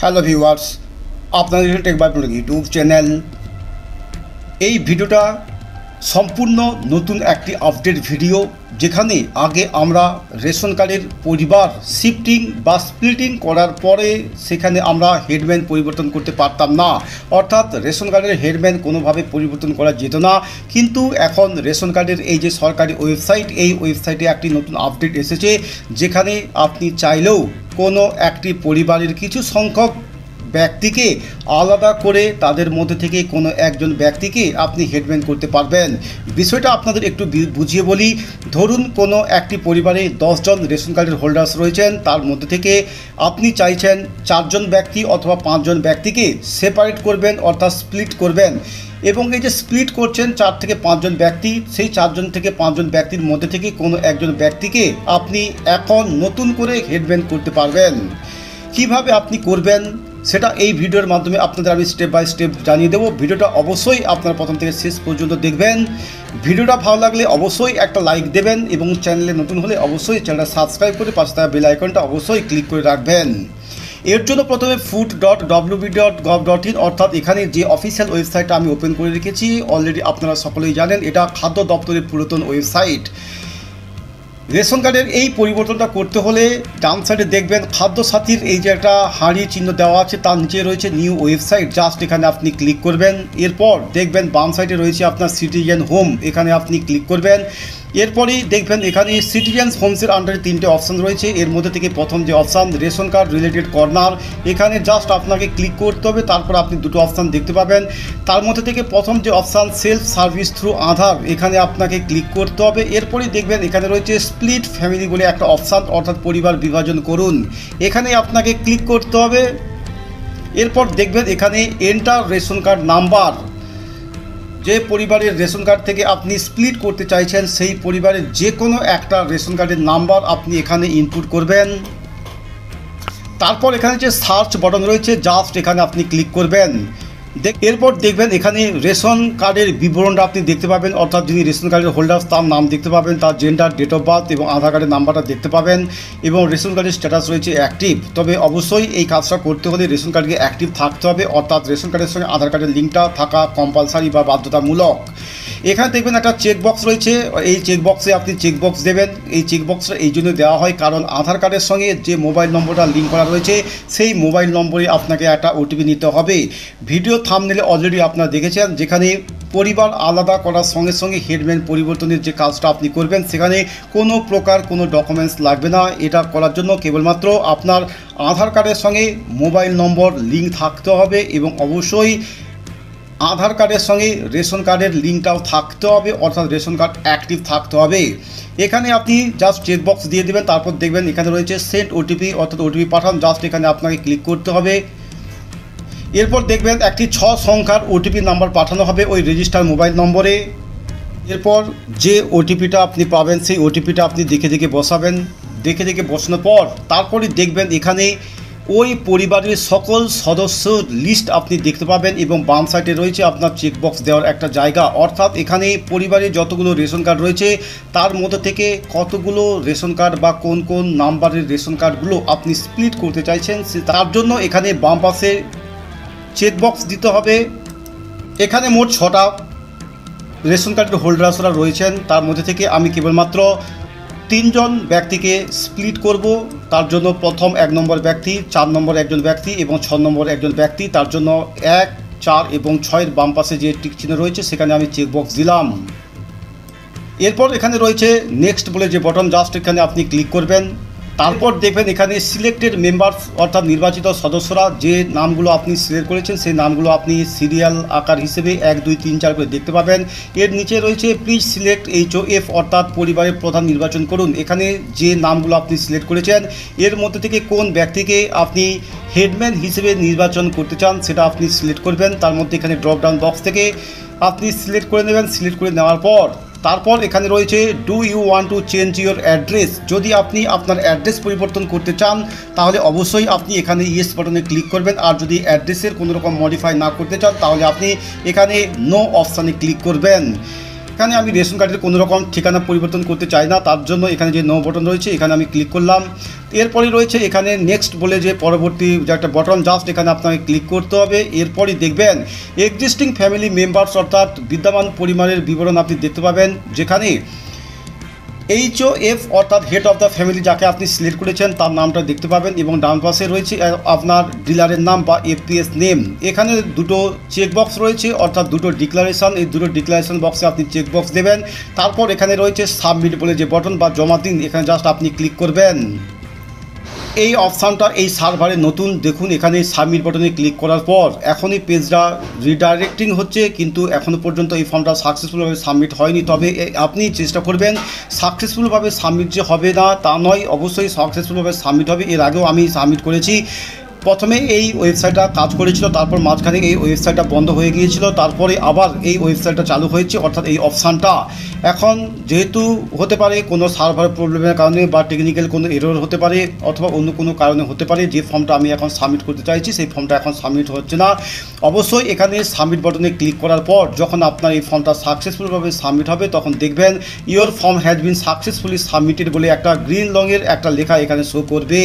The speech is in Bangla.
হ্যালো ভিউয়ার্স, আপনাদের tech by product YouTube channel. এই ভিডিওটা সম্পূর্ণ নতুন একটি আপডেট ভিডিও, যেখানে আগে আমরা রেশন কার্ডের পরিবার শিফটিং বা স্প্লিটিং করার পরে সেখানে আমরা হেডম্যান পরিবর্তন করতে পারতাম না, অর্থাৎ রেশন কার্ডের হেডম্যান কোনোভাবে পরিবর্তন করা যেত না। কিন্তু এখন রেশন কার্ডের এই যে সরকারি ওয়েবসাইট, এই ওয়েবসাইটে একটি নতুন আপডেট এসেছে, যেখানে আপনি চাইলেও কোনো একটি পরিবারের কিছু সংখ্যক ব্যক্তিকে আলাদা করে তাদের মধ্যে থেকে কোনো একজন ব্যক্তিকে আপনি হেডম্যান করতে পারবেন। বিষয়টা আপনাদের একটু বুঝিয়ে বলি। ধরুন কোনো একটি পরিবারে 10 জন রেশন কার্ডের হোল্ডার্স রয়েছেন, তার মধ্যে থেকে আপনি চাইছেন 4 জন ব্যক্তি অথবা 5 জন ব্যক্তিকে সেপারেট করবেন, অর্থাৎ স্প্লিট করবেন। এবং এই যে স্প্লিট করছেন 4 থেকে 5 জন ব্যক্তি, সেই 4 জন থেকে 5 জন ব্যক্তির মধ্যে থেকে কোনো একজন ব্যক্তিকে আপনি এখন নতুন করে হেডম্যান করতে পারবেন। কিভাবে আপনি করবেন সেটা এই ভিডিওর মাধ্যমে আপনাদের আমি স্টেপ বাই স্টেপ জানিয়ে দেবো। ভিডিওটা অবশ্যই আপনারা প্রথম থেকে শেষ পর্যন্ত দেখবেন। ভিডিওটা ভালো লাগলে অবশ্যই একটা লাইক দেবেন এবং চ্যানেলে নতুন হলে অবশ্যই চ্যানেলটা সাবস্ক্রাইব করে পাশে থাকা বেল আইকনটা অবশ্যই ক্লিক করে রাখবেন। এর জন্য প্রথমে food.wb.gov.in অর্থাৎ এখানে যে অফিসিয়াল ওয়েবসাইটটা আমি ওপেন করে রেখেছি, অলরেডি আপনারা সকলেই জানেন এটা খাদ্য দপ্তরের পুরাতন ওয়েবসাইট। রেশন কার্ডের এই পরিবর্তনটা করতে হলে ডান সাইডে দেখবেন খাদ্য সাথীর এই যে একটা হাঁড়ি চিহ্ন দেওয়া আছে, তার নিচে রয়েছে নিউ ওয়েবসাইট, জাস্ট এখানে আপনি ক্লিক করবেন। এরপর দেখবেন বাম সাইডে রয়েছে আপনার সিটিজেন হোম, এখানে আপনি ক্লিক করবেন। এরপরেই দেখবেন এখানে সিটিজেন্স হোমসের আন্ডারে 3টে অপশান রয়েছে। এর মধ্যে থেকে প্রথম যে option ration card related corner, এখানে জাস্ট আপনাকে ক্লিক করতে হবে। তারপর আপনি দুটো অপশান দেখতে পাবেন। তার মধ্যে থেকে প্রথম যে অপশান সেলফ সার্ভিস থ্রু আধার, এখানে আপনাকে ক্লিক করতে হবে। এরপরেই দেখবেন এখানে রয়েছে স্প্লিট ফ্যামিলি বলে একটা অপশান, অর্থাৎ পরিবার বিভাজন করুন, এখানে আপনাকে ক্লিক করতে হবে। এরপর দেখবেন এখানে এন্টার রেশন কার্ড নাম্বার, যে পরিবারের রেশন কার্ড থেকে আপনি স্প্লিট করতে চাইছেন সেই পরিবারের যে কোনো একটা রেশন কার্ডের নাম্বার আপনি এখানে ইনপুট করবেন। তারপর এখানে যে সার্চ বাটন রয়েছে, জাস্ট এখানে আপনি ক্লিক করবেন। এরপর দেখবেন এখানে রেশন কার্ডের বিবরণটা আপনি দেখতে পাবেন, অর্থাৎ যিনি রেশন কার্ডের হোল্ডার্স তার নাম দেখতে পাবেন, তার জেন্ডার, ডেট অফ বার্থ এবং আধার কার্ডের নাম্বারটা দেখতে পাবেন। এবং রেশন কার্ডের স্ট্যাটাস রয়েছে অ্যাক্টিভ। তবে অবশ্যই এই কাজটা করতে হলে রেশন কার্ডকে অ্যাক্টিভ থাকতে হবে, অর্থাৎ রেশন কার্ডের সঙ্গে আধার কার্ডের লিঙ্কটা থাকা কম্পালসারি বা বাধ্যতামূলক। এখানে দেখবেন একটা চেকবক্স রয়েছে, এই চেকবক্সে আপনি চেকবক্স দেবেন। এই চেকবক্সটা এই জন্য দেওয়া হয় কারণ আধার কার্ডের সঙ্গে যে মোবাইল নম্বরটা লিঙ্ক করা রয়েছে সেই মোবাইল নম্বরে আপনাকে একটা ওটিপি নিতে হবে। ভিডিও থাম্বনেলে অলরেডি আপনারা দেখেছেন, যেখানে পরিবার আলাদা করার সঙ্গে সঙ্গে হেডম্যান পরিবর্তনের যে কাজটা আপনি করবেন সেখানে কোনো প্রকার কোনো ডকুমেন্টস লাগবে না। এটা করার জন্য কেবলমাত্র আপনার আধার কার্ডের সঙ্গে মোবাইল নম্বর লিঙ্ক থাকতে হবে এবং অবশ্যই আধার কার্ডের সঙ্গে রেশন কার্ডের লিঙ্কটাও থাকতে হবে, অর্থাৎ রেশন কার্ড অ্যাক্টিভ থাকতে হবে। এখানে আপনি জাস্ট চেকবক্স দিয়ে দেবেন। তারপর দেখবেন এখানে রয়েছে সেন্ড ওটিপি, অর্থাৎ ওটিপি পাঠান, জাস্ট এখানে আপনাকে ক্লিক করতে হবে। এরপর দেখবেন একটি 6 সংখ্যার ওটিপি নাম্বার পাঠানো হবে ওই রেজিস্টার মোবাইল নম্বরে। এরপর যে ওটিপিটা আপনি পাবেন সেই ওটিপিটা আপনি দেখে দেখে বসাবেন। দেখে দেখে বসানোর পর তারপরে দেখবেন এখানে ওই পরিবারের সকল সদস্যর লিস্ট আপনি দেখতে পাবেন এবং বাম সাইডে রয়েছে আপনার চেকবক্স দেওয়ার একটা জায়গা, অর্থাৎ এখানে পরিবারে যতগুলো রেশন কার্ড রয়েছে তার মধ্যে থেকে কতগুলো রেশন কার্ড বা কোন কোন নাম্বারের রেশন কার্ডগুলো আপনি স্প্লিট করতে চাইছেন তার জন্য এখানে বাম পাশে চেকবক্স দিতে হবে। এখানে মোট 6টা রেশন কার্ডের হোল্ডার্সরা রয়েছেন, তার মধ্যে থেকে আমি কেবলমাত্র 3 জন ব্যক্তিকে স্প্লিট করব। তার জন্য প্রথম 1 নম্বর ব্যক্তি, 4 নম্বর একজন ব্যক্তি এবং 6 নম্বর একজন ব্যক্তি। তার জন্য 1, 4 এবং 6-এর বাম পাশে যে টিক চিহ্ন রয়েছে সেখানে আমি চেকবক্স দিলাম। এরপর এখানে রয়েছে নেক্সট বলে যে বটন, জাস্ট এখানে আপনি ক্লিক করবেন। তারপর দেখবেন এখানে সিলেক্টেড মেম্বার্স, অর্থাৎ নির্বাচিত সদস্যরা যে নামগুলো আপনি সিলেক্ট করেছেন সেই নামগুলো আপনি সিরিয়াল আকার হিসেবে 1, 2, 3, 4 করে দেখতে পাবেন। এর নিচে রয়েছে প্লিজ সিলেক্ট HOF, অর্থাৎ পরিবারের প্রধান নির্বাচন করুন। এখানে যে নামগুলো আপনি সিলেক্ট করেছেন এর মধ্যে থেকে কোন ব্যক্তিকে আপনি হেডম্যান হিসেবে নির্বাচন করতে চান সেটা আপনি সিলেক্ট করবেন। তার মধ্যে এখানে ড্রপ ডাউন বক্স থেকে আপনি সিলেক্ট করে নেবেন। সিলেক্ট করে নেওয়ার পর তারপর এখানে রয়েছে do you want to change your address, যদি আপনি আপনার অ্যাড্রেস পরিবর্তন করতে চান তাহলে অবশ্যই আপনি এখানে ইয়েস বাটনে ক্লিক করবেন। আর যদি অ্যাড্রেসের কোনো রকম মডিফাই না করতে চান তাহলে আপনি এখানে নো অপশানে ক্লিক করবেন। এখানে আমি রেশন কার্ডের কোনো রকম ঠিকানা পরিবর্তন করতে চাই না, তার জন্য এখানে যে নো বটন রয়েছে এখানে আমি ক্লিক করলাম। এরপরে রয়েছে এখানে নেক্সট বলে যে পরবর্তী যে একটা বটন, জাস্ট এখানে আপনাকে ক্লিক করতে হবে। এরপরই দেখবেন এক্সিস্টিং ফ্যামিলি মেম্বার্স অর্থাৎ বিদ্যমান পরিবারের বিবরণ আপনি দেখতে পাবেন, যেখানে HOF অর্থাৎ হেড অফ দ্য ফ্যামিলি যাকে আপনি সিলেক্ট করেছেন তার নামটা দেখতে পাবেন, এবং ডান পাশে রয়েছে আপনার ডিলারের নাম বা FPS নেম। এখানে দুটো চেকবক্স রয়েছে অর্থাৎ দুটো ডিক্লারেশন, এই দুটো ডিক্লারেশন বক্সে আপনি চেকবক্স দেবেন। তারপর এখানে রয়েছে সাবমিট বলে যে বটন বা জমা দিন, এখানে জাস্ট আপনি ক্লিক করবেন। এই অপশানটা এই সার্ভারে নতুন, দেখুন এখানে সাবমিট বটনে ক্লিক করার পর এখনই পেজটা রিডাইরেক্টিং হচ্ছে, কিন্তু এখনও পর্যন্ত এই ফর্মটা সাকসেসফুলভাবে সাবমিট হয়নি। তবে আপনি চেষ্টা করবেন সাকসেসফুলভাবে সাবমিট যে হবে না তা নয়, অবশ্যই সাকসেসফুলভাবে সাবমিট হবে। এর আগেও আমি সাবমিট করেছি, প্রথমে এই ওয়েবসাইটটা কাজ করেছিল, তারপর মাঝখানে এই ওয়েবসাইটটা বন্ধ হয়ে গিয়েছিল, তারপরে আবার এই ওয়েবসাইটটা চালু হয়েছে, অর্থাৎ এই অপশানটা এখন যেহেতু হতে পারে কোনো সার্ভার প্রবলেমের কারণে বা টেকনিক্যাল কোনো এরর হতে পারে অথবা অন্য কোনো কারণে হতে পারে, যে ফর্মটা আমি এখন সাবমিট করতে চাইছি সেই ফর্মটা এখন সাবমিট হচ্ছে না। অবশ্যই এখানে সাবমিট বটনে ক্লিক করার পর যখন আপনার এই ফর্মটা সাকসেসফুলভাবে সাবমিট হবে তখন দেখবেন your form has been successfully submitted বলে একটা গ্রিন রঙের একটা লেখা এখানে শো করবে।